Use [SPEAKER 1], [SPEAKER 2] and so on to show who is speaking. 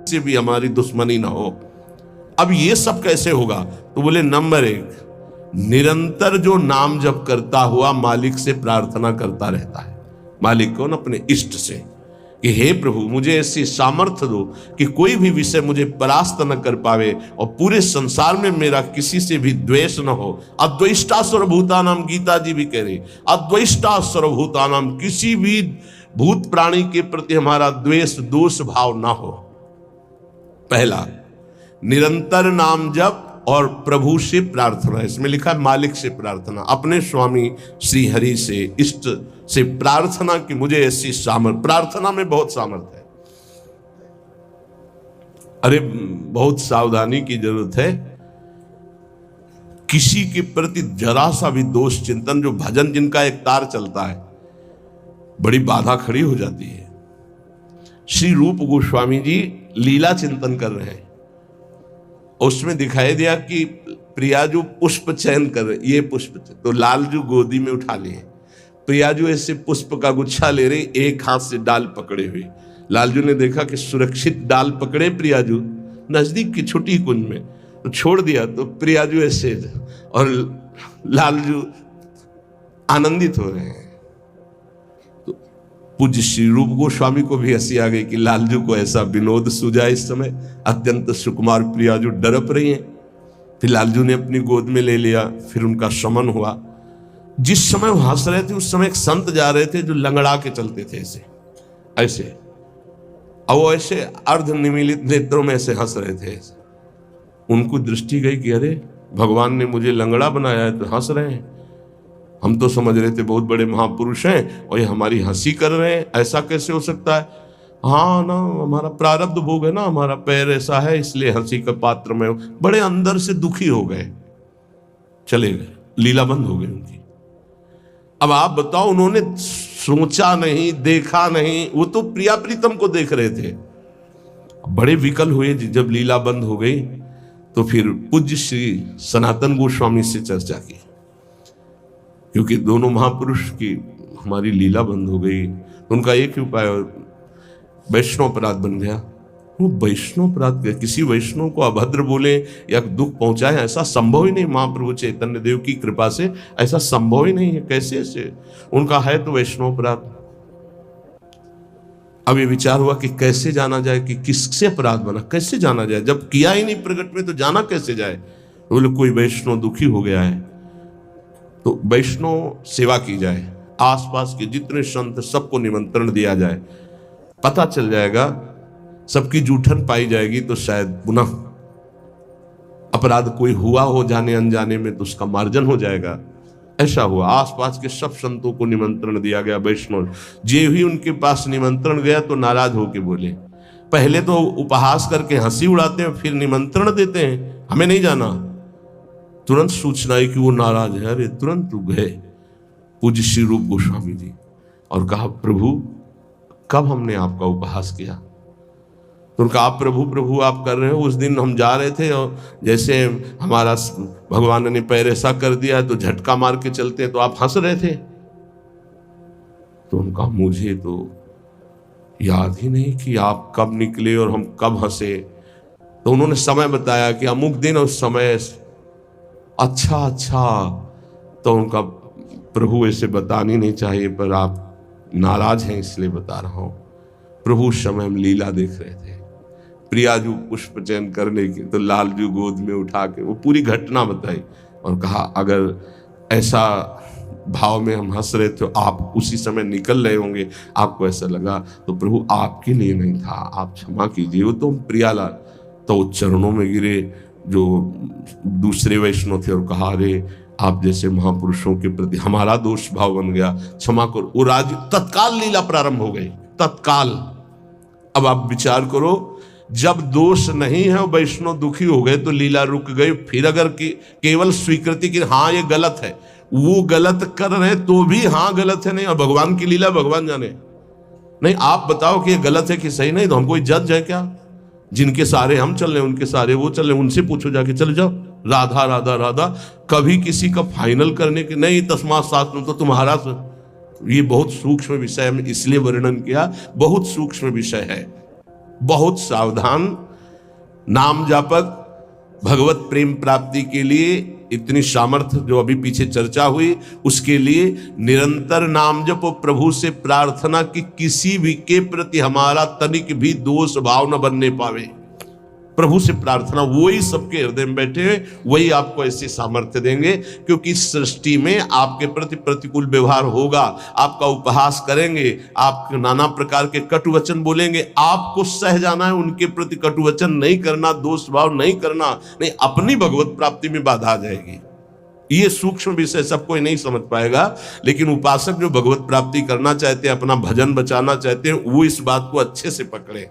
[SPEAKER 1] से भी हमारी दुश्मनी ना हो। अब ये सब कैसे होगा? तो बोले नंबर 1, निरंतर जो नाम जप करता हुआ मालिक से प्रार्थना करता रहता है। मालिक कौन? अपने इष्ट से, कि हे प्रभु मुझे ऐसी सामर्थ्य दो कि कोई भी विषय मुझे परास्त न कर पावे और पूरे संसार में मेरा किसी से भी द्वेष न हो। अद्वेष्टा सर्वभूतानाम, गीता जी भी कह रही, अद्वेष्टा सर्वभूतानाम, किसी भी भूत प्राणी के प्रति हमारा द्वेष दोष भाव ना हो। पहला, निरंतर नाम जप और प्रभु से प्रार्थना। इसमें लिखा है मालिक से प्रार्थना, अपने स्वामी श्री हरि से, इष्ट से प्रार्थना कि मुझे ऐसी सामर्थ। प्रार्थना में बहुत सामर्थ्य है। अरे बहुत सावधानी की जरूरत है। किसी के प्रति जरा सा भी दोष चिंतन, जो भजन जिनका एक तार चलता है, बड़ी बाधा खड़ी हो जाती है। श्री रूप गोस्वामी जी लीला चिंतन कर रहे हैं, उसमें दिखाई दिया कि प्रियाजू पुष्प चयन कर रहे, ये पुष्प तो लालजू गोदी में उठा लिए, प्रियाजू ऐसे पुष्प का गुच्छा ले रहे, एक हाथ से डाल पकड़े हुए। लालजू ने देखा कि सुरक्षित डाल पकड़े प्रियाजू नजदीक की छोटी कुंज में, तो छोड़ दिया, तो प्रियाजू ऐसे और लालजू आनंदित हो रहे हैं। तो पूज्य श्री रूप गोस्वामी को भी हंसी आ गई कि लालजू को ऐसा विनोद सूझा। इस समय अत्यंत सुकुमार प्रियाजू डरप रही हैं। फिर लालजू ने अपनी गोद में ले लिया, फिर उनका शमन हुआ। जिस समय वो हंस रहे थे उस समय एक संत जा रहे थे जो लंगड़ा के चलते थे ऐसे ऐसे, और वो ऐसे अर्ध निमीलित नेत्रों में ऐसे हंस रहे थे। उनको दृष्टि गई कि अरे भगवान ने मुझे लंगड़ा बनाया है तो हंस रहे हैं। हम तो समझ रहे थे बहुत बड़े महापुरुष हैं और ये हमारी हंसी कर रहे हैं, ऐसा कैसे हो सकता है? हाँ ना, हमारा प्रारब्ध भोग है ना, हमारा पैर ऐसा है, इसलिए हंसी का पात्र में। बड़े अंदर से दुखी हो गए, चले गए, लीला बंद हो गई उनकी। अब आप बताओ, उन्होंने सोचा नहीं, देखा नहीं, वो तो प्रिया प्रीतम को देख रहे थे। बड़े विकल हुए जब लीला बंद हो गई, तो फिर पूज्य श्री सनातन गोस्वामी से चर्चा की, क्योंकि दोनों महापुरुष की हमारी लीला बंद हो गई। उनका एक ही उपाय, वैष्णव अपराध बन गया। वो वैष्णव अपराध, किसी वैष्णव को अभद्र बोले या दुख पहुंचाए, ऐसा संभव ही नहीं। महाप्रभु चैतन्य देव की कृपा से ऐसा संभव ही नहीं है। कैसे ऐसे? उनका है तो वैष्णव अपराध। अब ये विचार हुआ कि कैसे जाना जाए कि किससे अपराध बना, कैसे जाना जाए? जब किया ही नहीं प्रकट में तो जाना कैसे जाए? बोले कोई वैष्णव दुखी हो गया है तो वैष्णव सेवा की जाए, आसपास के जितने संत सबको निमंत्रण दिया जाए, पता चल जाएगा, सबकी जूठन पाई जाएगी, तो शायद पुनः अपराध कोई हुआ हो जाने अनजाने में तो उसका मार्जन हो जाएगा। ऐसा हुआ। आसपास के सब संतों को निमंत्रण दिया गया वैष्णव। जे भी उनके पास निमंत्रण गया तो नाराज होके बोले, पहले तो उपहास करके हंसी उड़ाते हैं, फिर निमंत्रण देते हैं, हमें नहीं जाना। तुरंत सूचना आई कि वो नाराज है। अरे तुरंत गए पूज्य श्री रूप गोस्वामी जी और कहा, प्रभु कब हमने आपका उपहास किया? तो उनका आप प्रभु प्रभु आप कर रहे हो। उस दिन हम जा रहे थे और जैसे हमारा भगवान ने पैर ऐसा कर दिया तो झटका मार के चलते हैं, तो आप हंस रहे थे। तो उनका मुझे तो याद ही नहीं कि आप कब निकले और हम कब हंसे। तो उन्होंने समय बताया कि अमुक दिन और समय। अच्छा, तो उनका प्रभु ऐसे बतानी नहीं चाहिए, पर आप नाराज हैं इसलिए बता रहा हूं। प्रभु उस समय हम लीला देख रहे थे, प्रियाजू पुष्प चयन करने की, तो लालजू गोद में उठा के वो पूरी घटना बताई और कहा, अगर ऐसा भाव में हम हंस रहे थे, आप उसी समय निकल रहे होंगे, आपको ऐसा लगा, तो प्रभु आपके लिए नहीं था, आप क्षमा कीजिए। वो तो प्रियालाल तो चरणों में गिरे जो दूसरे वैष्णव थे और कहा, अरे आप जैसे महापुरुषों के प्रति हमारा दोष भाव बन गया, क्षमा करो। वो राज तत्काल लीला प्रारंभ हो गई, तत्काल। अब आप विचार करो, जब दोष नहीं है और वैष्णव दुखी हो गए तो लीला रुक गई। फिर अगर केवल स्वीकृति की हाँ ये गलत है, वो गलत कर रहे तो भी हाँ गलत है नहीं, और भगवान की लीला भगवान जाने। नहीं, आप बताओ कि ये गलत है कि सही, नहीं तो हम कोई जज है क्या? जिनके सारे हम चल रहे हैं, उनके सारे वो चल रहे हैं, उनसे पूछो जाके, चले जाओ राधा राधा राधा। कभी किसी का फाइनल करने के नहीं, तस्मात् शास्त्रम तो तुम्हारा। ये बहुत सूक्ष्म विषय है, इसलिए वर्णन किया, बहुत सूक्ष्म विषय है। बहुत सावधान। नाम जापक भगवत प्रेम प्राप्ति के लिए इतनी सामर्थ्य जो अभी पीछे चर्चा हुई, उसके लिए निरंतर नाम जपो, प्रभु से प्रार्थना कि किसी भी के प्रति हमारा तनिक भी दोष भाव न बनने पावे। प्रभु से प्रार्थना, वही सबके हृदय में बैठे हैं, वही आपको ऐसी सामर्थ्य देंगे, क्योंकि इस सृष्टि में आपके प्रति प्रतिकूल व्यवहार होगा, आपका उपहास करेंगे, आप नाना प्रकार के कटु वचन बोलेंगे, आपको सह जाना है, उनके प्रति कटु वचन नहीं करना, दोष भाव नहीं करना, नहीं अपनी भगवत प्राप्ति में बाधा आ जाएगी। ये सूक्ष्म विषय सब कोई नहीं समझ पाएगा, लेकिन उपासक जो भगवत प्राप्ति करना चाहते हैं, अपना भजन बचाना चाहते हैं, वो इस बात को अच्छे से पकड़े।